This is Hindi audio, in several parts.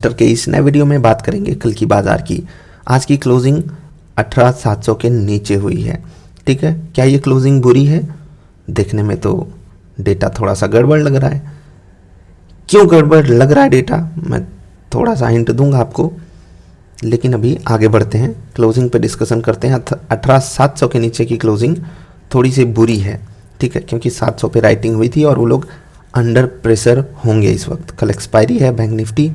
के इस नए वीडियो में बात करेंगे कल की बाजार की। आज की क्लोजिंग 18,700 के नीचे हुई है। ठीक है, क्या ये क्लोजिंग बुरी है? देखने में तो डेटा थोड़ा सा गड़बड़ लग रहा है। क्यों गड़बड़ लग रहा है डेटा, मैं थोड़ा सा हिंट दूंगा आपको, लेकिन अभी आगे बढ़ते हैं, क्लोजिंग पे डिस्कशन करते हैं। 18,700 के नीचे की क्लोजिंग थोड़ी सी बुरी है। ठीक है, क्योंकि 700 पे राइटिंग हुई थी और वो लोग अंडर प्रेशर होंगे इस वक्त। कल एक्सपायरी है बैंक निफ्टी,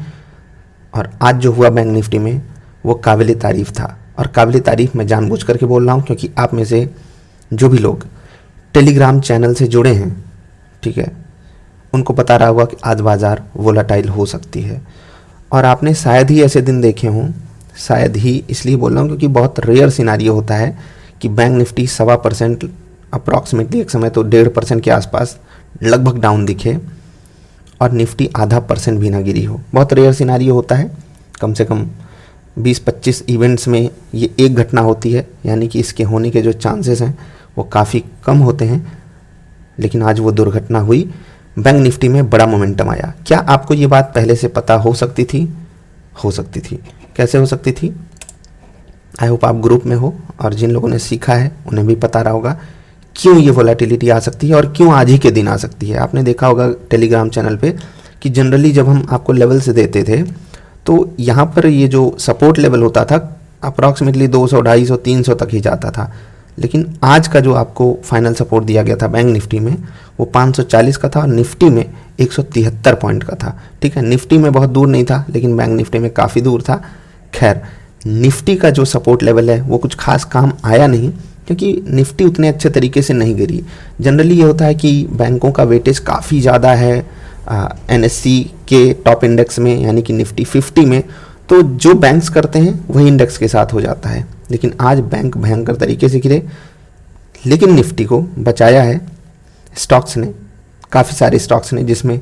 और आज जो हुआ बैंक निफ्टी में वो काबिल तारीफ़ था। और काबिल तारीफ़ मैं जानबूझ करके बोल रहा हूँ क्योंकि आप में से जो भी लोग टेलीग्राम चैनल से जुड़े हैं, ठीक है, उनको पता रहा होगा कि आज बाज़ार वोलाटाइल हो सकती है। और आपने शायद ही ऐसे दिन देखे हों, शायद ही इसलिए बोल रहा हूँ क्योंकि बहुत रेयर सिनारियो होता है कि बैंक निफ्टी 1.25% अप्रॉक्सीमेटली, एक समय तो 1.5% के आसपास लगभग डाउन दिखे और निफ्टी 0.5% भी ना गिरी हो। बहुत रेयर सिनारियो होता है, कम से कम 20-25 इवेंट्स में ये एक घटना होती है, यानी कि इसके होने के जो चांसेस हैं वो काफ़ी कम होते हैं। लेकिन आज वो दुर्घटना हुई, बैंक निफ्टी में बड़ा मोमेंटम आया। क्या आपको ये बात पहले से पता हो सकती थी? हो सकती थी। कैसे हो सकती थी? आई होप आप ग्रुप में हो और जिन लोगों ने सीखा है उन्हें भी पता रहा होगा क्यों ये वोलेटिलिटी आ सकती है और क्यों आज ही के दिन आ सकती है। आपने देखा होगा टेलीग्राम चैनल पे कि जनरली जब हम आपको लेवल्स देते थे तो यहाँ पर ये जो सपोर्ट लेवल होता था अप्रॉक्सीमेटली 200, 250, 300 तक ही जाता था। लेकिन आज का जो आपको फाइनल सपोर्ट दिया गया था बैंक निफ्टी में वो 540 का था और निफ्टी में 173 पॉइंट का था। ठीक है, निफ्टी में बहुत दूर नहीं था लेकिन बैंक निफ्टी में काफ़ी दूर था। खैर, निफ्टी का जो सपोर्ट लेवल है वो कुछ खास काम आया नहीं क्योंकि निफ्टी उतने अच्छे तरीके से नहीं गिरी। जनरली ये होता है कि बैंकों का वेटेज काफ़ी ज़्यादा है एनएससी के टॉप इंडेक्स में, यानी कि निफ्टी 50 में, तो जो बैंक्स करते हैं वही इंडेक्स के साथ हो जाता है। लेकिन आज बैंक भयंकर तरीके से गिरे, लेकिन निफ्टी को बचाया है स्टॉक्स ने, काफ़ी सारे स्टॉक्स ने, जिसमें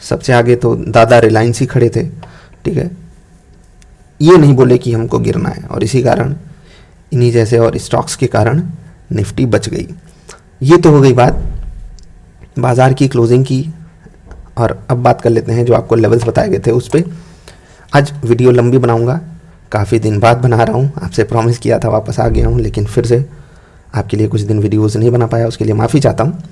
सबसे आगे तो दादा रिलायंस ही खड़े थे। ठीक है, ये नहीं बोले कि हमको गिरना है, और इसी कारण इन्हीं जैसे और स्टॉक्स के कारण निफ्टी बच गई। ये तो हो गई बात बाज़ार की क्लोजिंग की, और अब बात कर लेते हैं जो आपको लेवल्स बताए गए थे उस पर। आज वीडियो लंबी बनाऊंगा, काफ़ी दिन बाद बना रहा हूँ, आपसे प्रॉमिस किया था वापस आ गया हूँ, लेकिन फिर से आपके लिए कुछ दिन वीडियोज़ नहीं बना पाया, उसके लिए माफ़ी चाहता हूँ।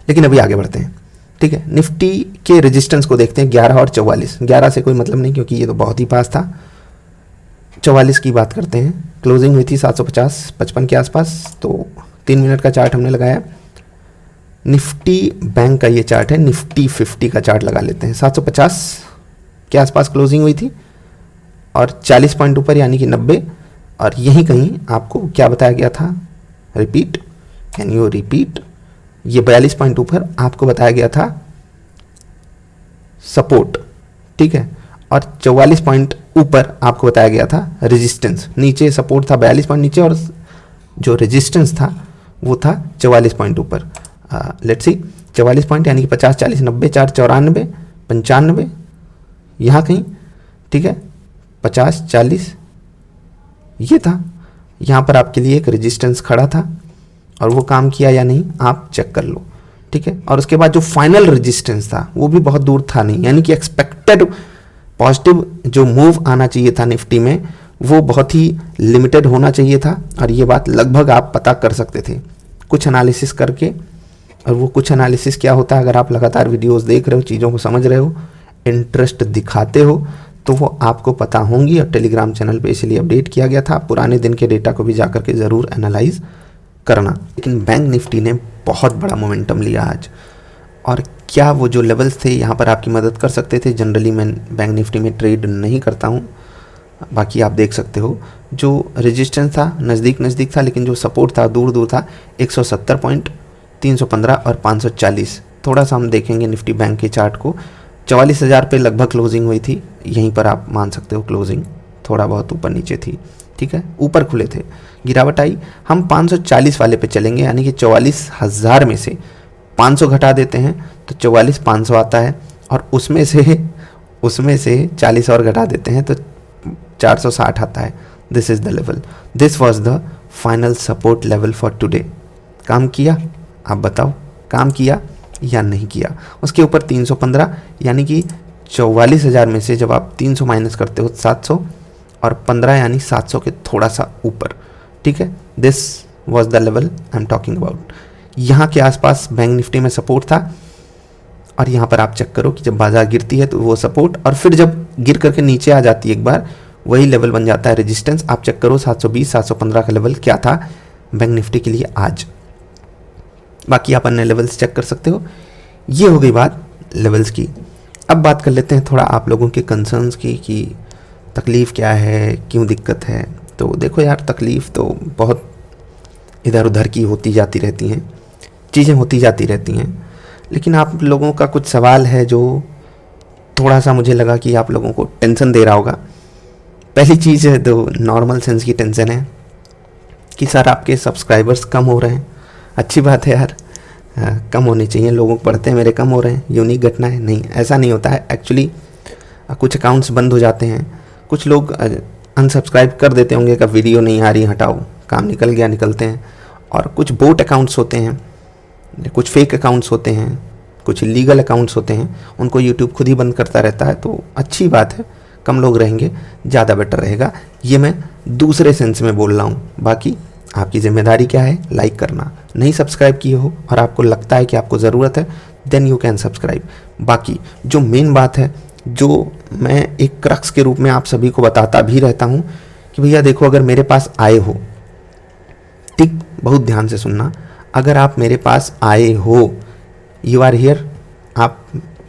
लेकिन अभी आगे बढ़ते हैं। ठीक है, निफ्टी के रेजिस्टेंस को देखते हैं 11 और 44। 11 से कोई मतलब नहीं क्योंकि ये तो बहुत ही पास था। 44 की बात करते हैं। क्लोजिंग हुई थी 750-55 के आसपास, तो 3 मिनट का चार्ट हमने लगाया। निफ्टी बैंक का ये चार्ट है, निफ्टी 50 का चार्ट लगा लेते हैं। 750 के आसपास क्लोजिंग हुई थी और 40 पॉइंट ऊपर यानी कि 90, और यहीं कहीं आपको क्या बताया गया था, रिपीट, कैन यू रिपीट, ये 42 पॉइंट ऊपर आपको बताया गया था सपोर्ट। ठीक है, और 44 पॉइंट ऊपर आपको बताया गया था रेजिस्टेंस। नीचे सपोर्ट था 42 पॉइंट नीचे और जो रेजिस्टेंस था वो था 44 पॉइंट ऊपर। लेट्स सी, 44 पॉइंट यानी कि 50, 40, 90, 4, 94, 95, यहाँ कहीं। ठीक है, 50, 40 ये था। यहाँ पर आपके लिए एक रेजिस्टेंस खड़ा था और वो काम किया या नहीं आप चेक कर लो। ठीक है, और उसके बाद जो फाइनल रेजिस्टेंस था वो भी बहुत दूर था नहीं, यानी कि एक्सपेक्टेड पॉजिटिव जो मूव आना चाहिए था निफ्टी में वो बहुत ही लिमिटेड होना चाहिए था, और ये बात लगभग आप पता कर सकते थे कुछ एनालिसिस करके। और वो कुछ एनालिसिस क्या होता है, अगर आप लगातार वीडियोस देख रहे हो, चीज़ों को समझ रहे हो, इंटरेस्ट दिखाते हो, तो वो आपको पता होंगी। और टेलीग्राम चैनल पे इसलिए अपडेट किया गया था, पुराने दिन के डेटा को भी जाकर के ज़रूर एनालाइज करना। लेकिन बैंक निफ्टी ने बहुत बड़ा मोमेंटम लिया आज, और क्या वो जो लेवल्स थे यहाँ पर आपकी मदद कर सकते थे? जनरली मैं बैंक निफ्टी में ट्रेड नहीं करता हूँ, बाकी आप देख सकते हो जो रेजिस्टेंस था नज़दीक नज़दीक था, लेकिन जो सपोर्ट था दूर दूर था। 170 पॉइंट, 315 और 540। थोड़ा सा हम देखेंगे निफ्टी बैंक के चार्ट को, 44,000 पे लगभग क्लोजिंग हुई थी। यहीं पर आप मान सकते हो क्लोजिंग थोड़ा बहुत ऊपर नीचे थी। ठीक है, ऊपर खुले थे, गिरावट आई। हम 540 वाले पे चलेंगे, यानी कि 44,000 में से 500 घटा देते हैं तो 44,500 आता है, और उसमें से 40 और घटा देते हैं तो 460 आता है। This is the level, this was the final support level for today. काम किया? आप बताओ, काम किया या नहीं किया? उसके ऊपर 315 यानी कि 44,000 में से जब आप 300 माइनस करते हो 700 और 15 यानी 700 के थोड़ा सा ऊपर, ठीक है। This was the level I am talking about. यहाँ के आसपास बैंक निफ्टी में सपोर्ट था और यहाँ पर आप चेक करो कि जब बाजार गिरती है तो वो सपोर्ट, और फिर जब गिर करके नीचे आ जाती है एक बार, वही लेवल बन जाता है रेजिस्टेंस। आप चेक करो 720 715 का लेवल क्या था बैंक निफ्टी के लिए आज। बाकी आप अन्य लेवल्स चेक कर सकते हो। ये हो गई बात लेवल्स की। अब बात कर लेते हैं थोड़ा आप लोगों के कंसर्न्स की कि तकलीफ़ क्या है, क्यों दिक्कत है। तो देखो यार, तकलीफ़ तो बहुत इधर उधर की होती जाती रहती हैं, चीज़ें होती जाती रहती हैं, लेकिन आप लोगों का कुछ सवाल है जो थोड़ा सा मुझे लगा कि आप लोगों को टेंशन दे रहा होगा। पहली चीज़ है तो नॉर्मल सेंस की टेंशन है कि सर आपके सब्सक्राइबर्स कम हो रहे हैं। अच्छी बात है यार, कम होने चाहिए, लोगों को पढ़ते हैं मेरे कम हो रहे हैं, यूनिक घटना है। नहीं, ऐसा नहीं होता है एक्चुअली। कुछ अकाउंट्स बंद हो जाते हैं, कुछ लोग अनसब्सक्राइब कर देते होंगे कि वीडियो नहीं आ रही हटाओ, काम निकल गया, निकलते हैं। और कुछ बोट अकाउंट्स होते हैं, कुछ फेक अकाउंट्स होते हैं, कुछ लीगल अकाउंट्स होते हैं, उनको यूट्यूब खुद ही बंद करता रहता है। तो अच्छी बात है, कम लोग रहेंगे ज़्यादा बेटर रहेगा। ये मैं दूसरे सेंस में बोल रहा हूँ। बाकी आपकी जिम्मेदारी क्या है, लाइक करना। नहीं सब्सक्राइब किए हो और आपको लगता है कि आपको ज़रूरत है, देन यू कैन सब्सक्राइब। बाकी जो मेन बात है, जो मैं एक क्रक्स के रूप में आप सभी को बताता भी रहता हूँ कि भैया देखो, अगर मेरे पास आए हो, ठीक, बहुत ध्यान से सुनना, अगर आप मेरे पास आए हो, यू आर हियर, आप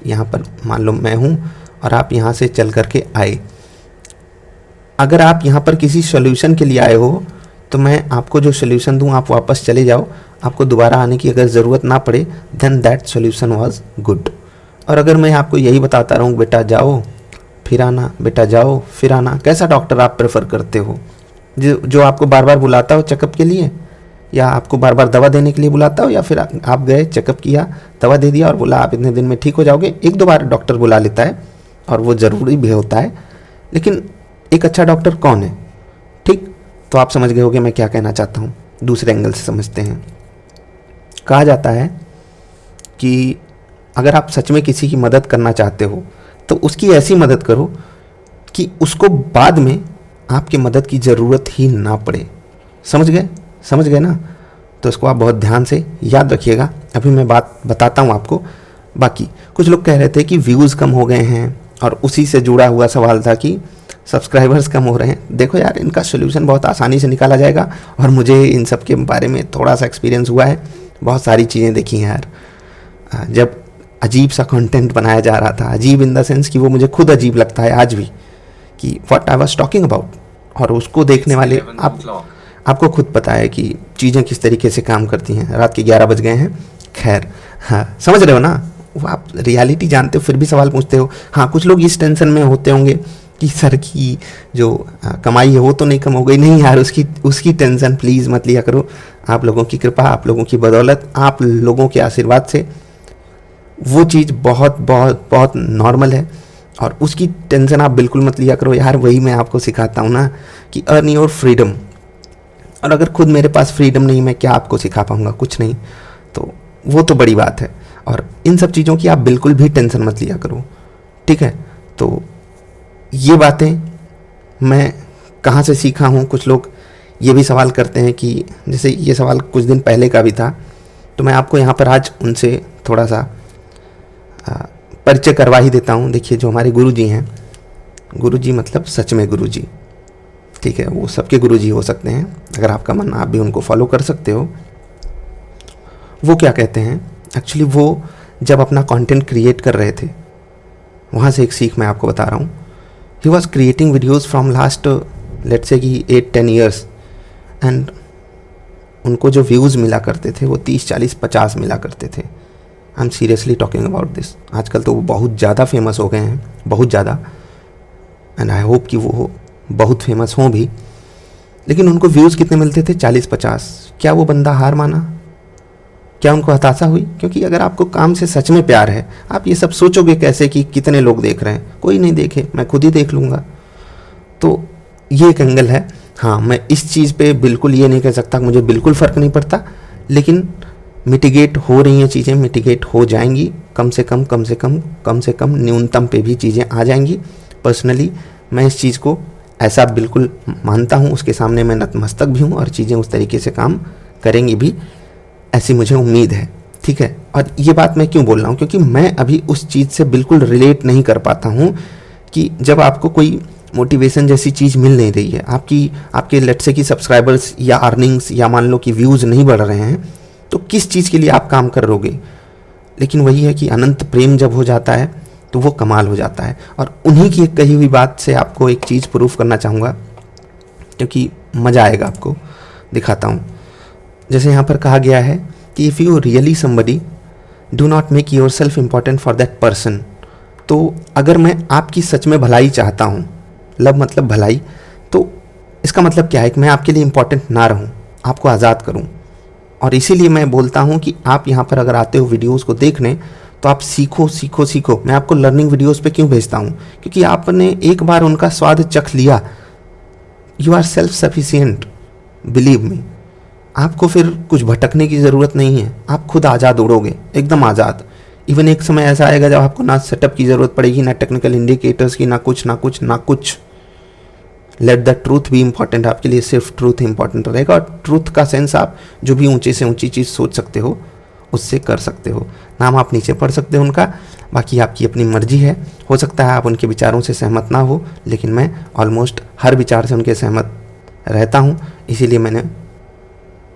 यहाँ पर मान लो मैं हूँ और आप यहाँ से चल करके आए, अगर आप यहाँ पर किसी सोल्यूशन के लिए आए हो तो मैं आपको जो सोल्यूशन दूँ आप वापस चले जाओ, आपको दोबारा आने की अगर ज़रूरत ना पड़े, then that solution was good. और अगर मैं आपको यही बताता रहूँ बेटा जाओ फिर आना, बेटा जाओ फिर आना, कैसा डॉक्टर आप प्रेफर करते हो? जो आपको बार बार बुलाता हो चेकअप के लिए, या आपको बार बार दवा देने के लिए बुलाता हो, या फिर आप गए चेकअप किया, दवा दे दिया और बोला आप इतने दिन में ठीक हो जाओगे? एक दो बार डॉक्टर बुला लेता है और वो ज़रूरी भी होता है, लेकिन एक अच्छा डॉक्टर कौन है? ठीक, तो आप समझ गए होगे मैं क्या कहना चाहता हूँ। दूसरे एंगल से समझते हैं। कहा जाता है कि अगर आप सच में किसी की मदद करना चाहते हो तो उसकी ऐसी मदद करो कि उसको बाद में आपकी मदद की ज़रूरत ही ना पड़े। समझ गए ना? तो इसको आप बहुत ध्यान से याद रखिएगा। अभी मैं बात बताता हूँ आपको। बाकी कुछ लोग कह रहे थे कि व्यूज़ कम हो गए हैं, और उसी से जुड़ा हुआ सवाल था कि सब्सक्राइबर्स कम हो रहे हैं। देखो यार, इनका सोल्यूशन बहुत आसानी से निकाला जाएगा, और मुझे इन सब के बारे में थोड़ा सा एक्सपीरियंस हुआ है, बहुत सारी चीज़ें देखी हैं यार। जब अजीब सा कंटेंट बनाया जा रहा था, अजीब इन द सेंस कि वो मुझे खुद अजीब लगता है आज भी, कि what I was talking about, और उसको देखने वाले आपको खुद पता है कि चीज़ें किस तरीके से काम करती हैं। रात के 11 बज गए हैं, खैर, हाँ समझ रहे हो ना? वो आप रियलिटी जानते हो फिर भी सवाल पूछते हो। हाँ, कुछ लोग इस टेंशन में होते होंगे कि सर की जो कमाई है वो तो नहीं कम हो गई। नहीं यार, उसकी टेंशन प्लीज़ मत लिया करो। आप लोगों की कृपा, आप लोगों की बदौलत, आप लोगों के आशीर्वाद से वो चीज़ बहुत बहुत बहुत नॉर्मल है, और उसकी टेंशन आप बिल्कुल मत लिया करो यार। वही मैं आपको सिखाता हूँ ना कि अर्न योर फ्रीडम। और अगर खुद मेरे पास फ्रीडम नहीं, मैं क्या आपको सिखा पाऊँगा? कुछ नहीं। तो वो तो बड़ी बात है, और इन सब चीज़ों की आप बिल्कुल भी टेंशन मत लिया करो, ठीक है? तो ये बातें मैं कहाँ से सीखा हूँ? कुछ लोग ये भी सवाल करते हैं कि, जैसे ये सवाल कुछ दिन पहले का भी था, तो मैं आपको यहाँ पर आज उनसे थोड़ा सा परिचय करवा ही देता हूँ। देखिए, जो हमारे गुरुजी हैं, गुरुजी मतलब सच में गुरुजी, ठीक है? वो सबके गुरुजी हो सकते हैं, अगर आपका मन, आप भी उनको फॉलो कर सकते हो। वो क्या कहते हैं एक्चुअली, वो जब अपना कंटेंट क्रिएट कर रहे थे, वहाँ से एक सीख मैं आपको बता रहा हूँ। He was creating videos from last let's say कि 8-10 ईयर्स, एंड उनको जो व्यूज़ मिला करते थे वो 30, 40, 50 मिला करते थे। I am seriously talking about this. आजकल तो वो बहुत ज़्यादा फेमस हो गए हैं, बहुत ज़्यादा, एंड आई होप कि वो बहुत फेमस हों भी। लेकिन उनको व्यूज़ कितने मिलते थे? 40-50। क्या वो बंदा हार माना? क्या उनको हताशा हुई? क्योंकि अगर आपको काम से सच में प्यार है, आप ये सब सोचोगे कैसे कि कितने लोग देख रहे हैं? कोई नहीं देखे, मैं खुद ही देख लूँगा। तो ये एक एंगल है। हाँ, मैं इस चीज़ पे बिल्कुल ये नहीं कह सकता कि मुझे बिल्कुल फ़र्क नहीं पड़ता, लेकिन मिटिगेट हो रही हैं चीज़ें, मिटिगेट हो जाएंगी, कम से कम न्यूनतम पे भी चीज़ें आ जाएंगी। पर्सनली मैं इस चीज़ को ऐसा बिल्कुल मानता हूँ, उसके सामने मैं नतमस्तक भी हूँ और चीज़ें उस तरीके से काम करेंगी भी, ऐसी मुझे उम्मीद है। ठीक है, और ये बात मैं क्यों बोल रहा हूँ, क्योंकि मैं अभी उस चीज़ से बिल्कुल रिलेट नहीं कर पाता हूँ कि जब आपको कोई मोटिवेशन जैसी चीज़ मिल नहीं रही है, आपके लेट्स से कि सब्सक्राइबर्स या अर्निंग्स या मान लो कि व्यूज़ नहीं बढ़ रहे हैं, तो किस चीज़ के लिए आप काम कर रहोगे। लेकिन वही है कि अनंत प्रेम जब हो जाता है तो वो कमाल हो जाता है। और उन्हीं की एक कही हुई बात से आपको एक चीज़ प्रूफ करना चाहूँगा, क्योंकि मज़ा आएगा, आपको दिखाता हूँ। जैसे यहाँ पर कहा गया है कि if you really somebody do not make your self important for that person. तो अगर मैं आपकी सच में भलाई चाहता हूँ, लव मतलब भलाई, तो इसका मतलब क्या है कि मैं आपके लिए इम्पॉर्टेंट ना रहूँ, आपको आज़ाद करूँ। और इसीलिए मैं बोलता हूँ कि आप यहाँ पर अगर आते हो वीडियोस को देखने, तो आप सीखो। मैं आपको लर्निंग वीडियोस पे क्यों भेजता हूँ, क्योंकि आपने एक बार उनका स्वाद चख लिया, you are self sufficient, believe me. आपको फिर कुछ भटकने की ज़रूरत नहीं है, आप खुद आज़ाद उड़ोगे, एकदम आज़ाद। इवन एक समय ऐसा आएगा जब आपको ना सेटअप की ज़रूरत पड़ेगी, ना टेक्निकल इंडिकेटर्स की, ना कुछ। Let the truth be important, आपके लिए सिर्फ ट्रूथ इंपॉर्टेंट रहेगा। और ट्रूथ का सेंस आप जो भी ऊंची से ऊंची चीज़ सोच सकते हो उससे कर सकते हो। नाम आप नीचे पढ़ सकते हो उनका, बाकी आपकी अपनी मर्जी है। हो सकता है आप उनके विचारों से सहमत ना हो, लेकिन मैं ऑलमोस्ट हर विचार से उनके सहमत रहता हूँ। इसीलिए मैंने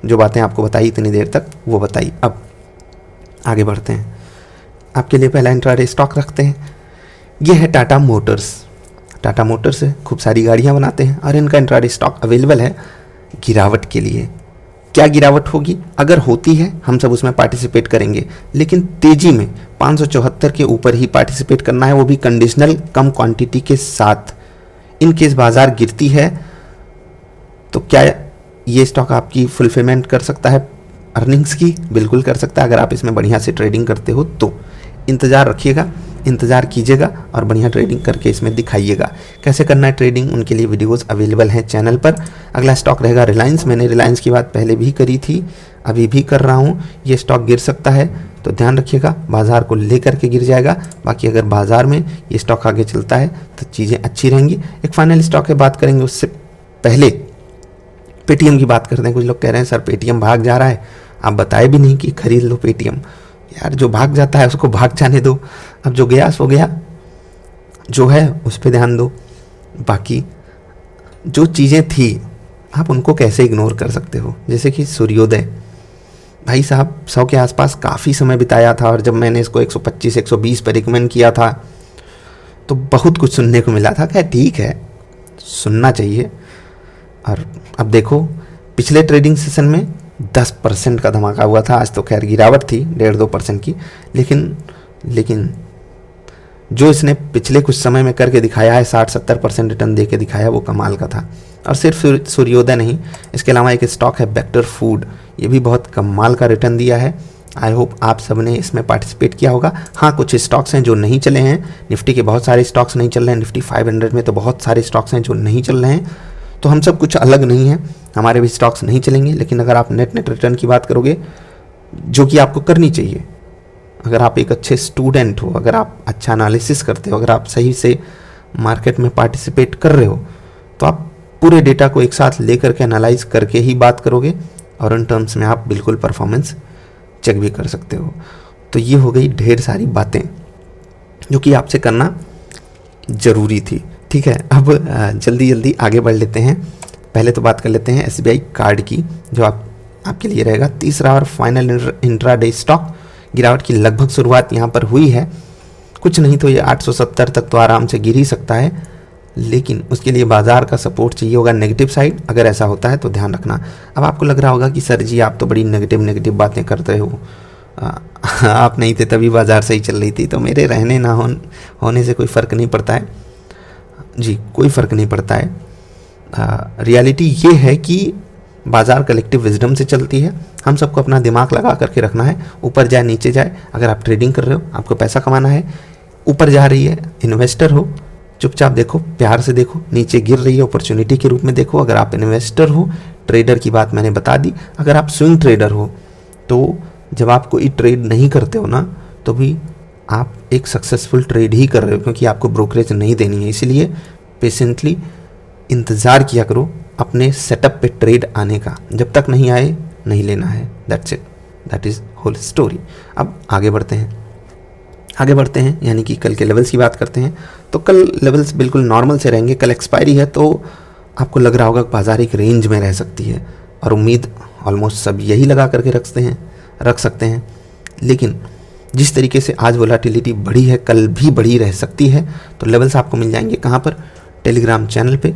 जो बातें आपको बताई इतनी देर तक वो बताई। अब आगे बढ़ते हैं, आपके लिए पहला इंट्राडे स्टॉक रखते हैं। ये है टाटा मोटर्स। टाटा मोटर्स है, खूब सारी गाड़ियाँ बनाते हैं और इनका इंट्राडे स्टॉक अवेलेबल है गिरावट के लिए। क्या गिरावट होगी, अगर होती है हम सब उसमें पार्टिसिपेट करेंगे, लेकिन तेजी में 574 के ऊपर ही पार्टिसिपेट करना है, वो भी कंडीशनल कम क्वांटिटी के साथ। इन केस बाजार गिरती है तो क्या ये स्टॉक आपकी फुलफिलमेंट कर सकता है अर्निंग्स की? बिल्कुल कर सकता है, अगर आप इसमें बढ़िया से ट्रेडिंग करते हो तो। इंतज़ार रखिएगा, इंतज़ार कीजिएगा और बढ़िया ट्रेडिंग करके इसमें दिखाइएगा। कैसे करना है ट्रेडिंग, उनके लिए वीडियोस अवेलेबल हैं चैनल पर। अगला स्टॉक रहेगा रिलायंस। मैंने रिलायंस की बात पहले भी करी थी, अभी भी कर रहा हूँ। ये स्टॉक गिर सकता है तो ध्यान रखिएगा, बाजार को लेकर के गिर जाएगा। बाकी अगर बाजार में ये स्टॉक आगे चलता है तो चीज़ें अच्छी रहेंगी। एक फाइनल स्टॉक की बात करेंगे, उससे पहले पेटीएम की बात करते हैं। कुछ लोग कह रहे हैं सर पेटीएम भाग जा रहा है, आप बताए भी नहीं कि खरीद लो पेटीएम। यार जो भाग जाता है उसको भाग जाने दो, अब जो गया सो गया, जो है उस पर ध्यान दो। बाकी जो चीज़ें थी आप उनको कैसे इग्नोर कर सकते हो, जैसे कि सूर्योदय। भाई साहब 100 के आसपास काफ़ी समय बिताया था, और जब मैंने इसको 125 120 पर रिकमेंड किया था तो बहुत कुछ सुनने को मिला था। क्या ठीक है, सुनना चाहिए। और अब देखो पिछले ट्रेडिंग सेशन में 10% का धमाका हुआ था। आज तो खैर गिरावट थी 1.5-2% की, लेकिन जो इसने पिछले कुछ समय में करके दिखाया है, 60-70% रिटर्न दे के दिखाया, वो कमाल का था। और सिर्फ सूर्योदय नहीं, इसके अलावा एक स्टॉक है वेक्टर फूड, ये भी बहुत कमाल का रिटर्न दिया है। आई होप आप सब ने इसमें पार्टिसिपेट किया होगा। हाँ, कुछ स्टॉक्स हैं जो नहीं चले हैं, निफ्टी के बहुत सारे स्टॉक्स नहीं चल रहे हैं, निफ्टी 500 में तो बहुत सारे स्टॉक्स हैं जो नहीं चल रहे हैं। तो हम सब कुछ अलग नहीं हैं, हमारे भी स्टॉक्स नहीं चलेंगे। लेकिन अगर आप नेट रिटर्न की बात करोगे, जो कि आपको करनी चाहिए, अगर आप एक अच्छे स्टूडेंट हो, अगर आप अच्छा एनालिसिस करते हो, अगर आप सही से मार्केट में पार्टिसिपेट कर रहे हो, तो आप पूरे डेटा को एक साथ लेकर के एनालाइज करके ही बात करोगे, और उन टर्म्स में आप बिल्कुल परफॉर्मेंस चेक भी कर सकते हो। तो ये हो गई ढेर सारी बातें जो कि आपसे करना ज़रूरी थी। ठीक है, अब जल्दी आगे बढ़ लेते हैं। पहले तो बात कर लेते हैं SBI कार्ड की, जो आपके लिए रहेगा तीसरा और फाइनल इंट्राडे स्टॉक। गिरावट की लगभग शुरुआत यहाँ पर हुई है, कुछ नहीं तो ये 870 तक तो आराम से गिर ही सकता है, लेकिन उसके लिए बाजार का सपोर्ट चाहिए होगा नेगेटिव साइड। अगर ऐसा होता है तो ध्यान रखना। अब आपको लग रहा होगा कि सर जी आप तो बड़ी नेगेटिव बातें करते हो, आप नहीं थे तभी बाजार सही चल रही थी। तो मेरे रहने ना होने से कोई फ़र्क नहीं पड़ता है जी, कोई फ़र्क नहीं पड़ता है। रियलिटी ये है कि बाजार कलेक्टिव विजडम से चलती है। हम सबको अपना दिमाग लगा करके रखना है, ऊपर जाए नीचे जाए। अगर आप ट्रेडिंग कर रहे हो, आपको पैसा कमाना है, ऊपर जा रही है, इन्वेस्टर हो, चुपचाप देखो, प्यार से देखो, नीचे गिर रही है अपॉर्चुनिटी के रूप में देखो। अगर आप इन्वेस्टर हो, ट्रेडर की बात मैंने बता दी। अगर आप स्विंग ट्रेडर हो तो जब आप कोई ट्रेड नहीं करते हो ना, तो भी आप एक सक्सेसफुल ट्रेड ही कर रहे हो, क्योंकि आपको ब्रोकरेज नहीं देनी है। इसलिए पेशेंटली इंतज़ार किया करो अपने सेटअप पे ट्रेड आने का, जब तक नहीं आए नहीं लेना है। That's it, that is whole story. अब आगे बढ़ते हैं, यानी कि कल के लेवल्स की बात करते हैं। तो कल लेवल्स बिल्कुल नॉर्मल से रहेंगे। कल एक्सपायरी है, तो आपको लग रहा होगा कि बाजार एक रेंज में रह सकती है, और उम्मीद ऑलमोस्ट सब यही लगा करके रख सकते हैं। लेकिन जिस तरीके से आज वोलाटिलिटी बढ़ी है, कल भी बढ़ी रह सकती है। तो लेवल्स आपको मिल जाएंगे कहाँ पर? टेलीग्राम चैनल पे।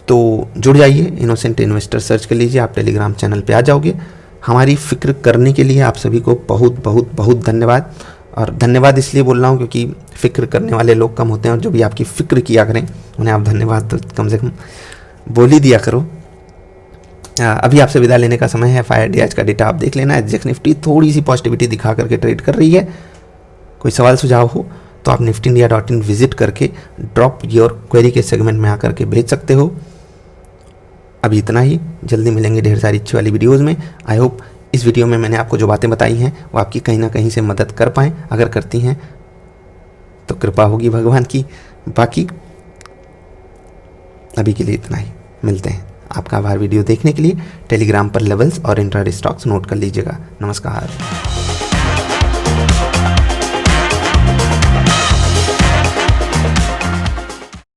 तो जुड़ जाइए, इनोसेंट इन्वेस्टर सर्च कर लीजिए, आप टेलीग्राम चैनल पे आ जाओगे। हमारी फिक्र करने के लिए आप सभी को बहुत बहुत बहुत धन्यवाद। और धन्यवाद इसलिए बोल रहा हूँ क्योंकि फ़िक्र करने वाले लोग कम होते हैं, और जो भी आपकी फ़िक्र किया करें उन्हें आप धन्यवाद तो कम से कम बोल ही दिया करो। अभी आपसे विदा लेने का समय है। FIRE आज का डेटा आप देख लेना। एग्जैक्ट निफ्टी थोड़ी सी पॉजिटिविटी दिखा करके ट्रेड कर रही है। कोई सवाल सुझाव हो तो आप niftyindia.in विजिट करके ड्रॉप योर क्वेरी के सेगमेंट में आकर के भेज सकते हो। अभी इतना ही, जल्दी मिलेंगे ढेर सारी अच्छी वाली वीडियोज़ में। आई होप इस वीडियो में मैंने आपको जो बातें बताई हैं वो आपकी कहीं ना कहीं से मदद कर पाएँ। अगर करती हैं तो कृपा होगी भगवान की। बाकी अभी के लिए इतना ही, मिलते हैं। आपका आभार वीडियो देखने के लिए। टेलीग्राम पर लेवल्स और इंट्राडे स्टॉक्स नोट कर लीजिएगा। नमस्कार।